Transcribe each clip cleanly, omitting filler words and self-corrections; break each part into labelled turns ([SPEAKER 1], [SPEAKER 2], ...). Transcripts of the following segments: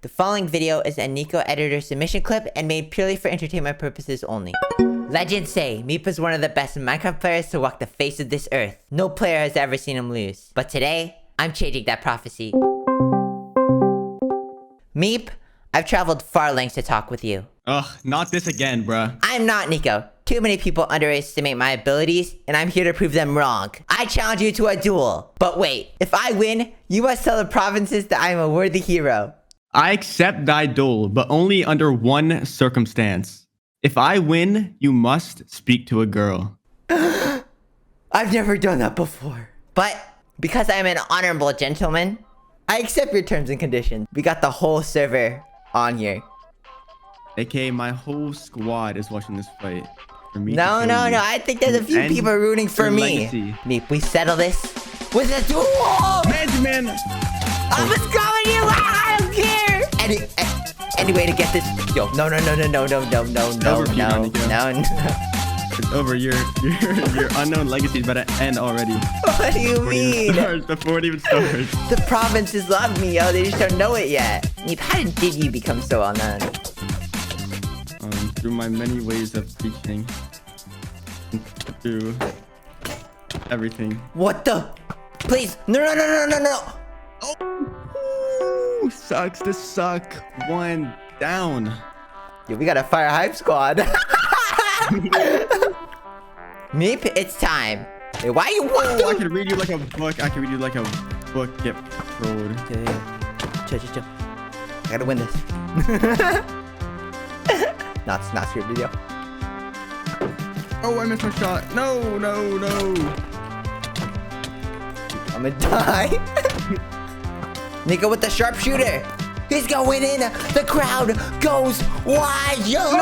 [SPEAKER 1] The following video is a NotNico editor submission clip and made purely for entertainment purposes only. Legends say Meep is one of the best Minecraft players to walk the face of this earth. No player has ever seen him lose. But today, I'm changing that prophecy. Meep, I've traveled far lengths to talk with you.
[SPEAKER 2] Ugh, not this again, bruh.
[SPEAKER 1] I'm not NotNico. Too many people underestimate my abilities, and I'm here to prove them wrong. I challenge you to a duel. But wait, if I win, you must tell the provinces that I am a worthy hero.
[SPEAKER 2] I accept thy duel, but only under one circumstance. If I win, you must speak to a girl.
[SPEAKER 1] I've never done that before. But because I'm an honorable gentleman, I accept your terms and conditions. We got the whole server on here.
[SPEAKER 2] AKA my whole squad is watching this fight. For me
[SPEAKER 1] No. I think there's a few people rooting for me. Meep, we settle this with a duel.
[SPEAKER 2] Man.
[SPEAKER 1] I'm just coming you. I don't care. Any way to get this? Yo, no.
[SPEAKER 2] It's over. Your unknown legacy is about to end already.
[SPEAKER 1] What do you mean?
[SPEAKER 2] Before it even starts.
[SPEAKER 1] The provinces love me, yo. They just don't know it yet. Meep, how did you become so unknown?
[SPEAKER 2] Through my many ways of teaching. Through everything.
[SPEAKER 1] What the? Please, no.
[SPEAKER 2] Oh, sucks to suck. One down.
[SPEAKER 1] Yo, we got a fire hype squad. Meep, it's time. Wait, why you?
[SPEAKER 2] Oh, I can read you like a book. Get trolled.
[SPEAKER 1] Chill. I gotta win this. Not script video.
[SPEAKER 2] Oh, I missed my shot. No.
[SPEAKER 1] I'm gonna die. NotNico with the sharpshooter. He's going in. The crowd goes wild. Yo! No!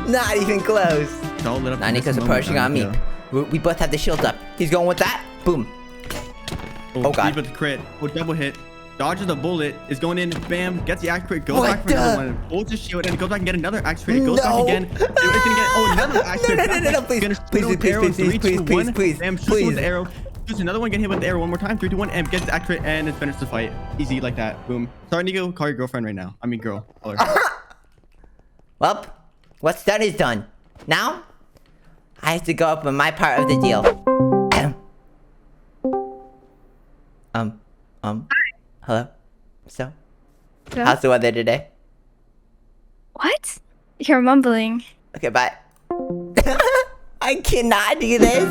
[SPEAKER 1] Not even close. NotNico's approaching on me. We both have the shields up. He's going with that. Boom. Oh god.
[SPEAKER 2] With the crit. Oh, double hit. Dodges the bullet. Is going in. Bam. Gets the axe crit. Goes back for another one. Holds his shield and goes back and get another axe crit. It goes back again. It's gonna get another axe crit.
[SPEAKER 1] No, please. Please.
[SPEAKER 2] Bam. Shoots with the arrow. Shoots another one. Get hit with the arrow one more time. 3, 2, 1. And gets the axe crit and it's finished the fight. Easy like that. Boom. Sorry, NotNico. Call your girlfriend right now. I mean, girl. Call her.
[SPEAKER 1] Well, what's done is done. Now, I have to go up on my part of the deal. Hello? So, how's the weather today?
[SPEAKER 3] What? You're mumbling.
[SPEAKER 1] Okay, bye. I cannot do this.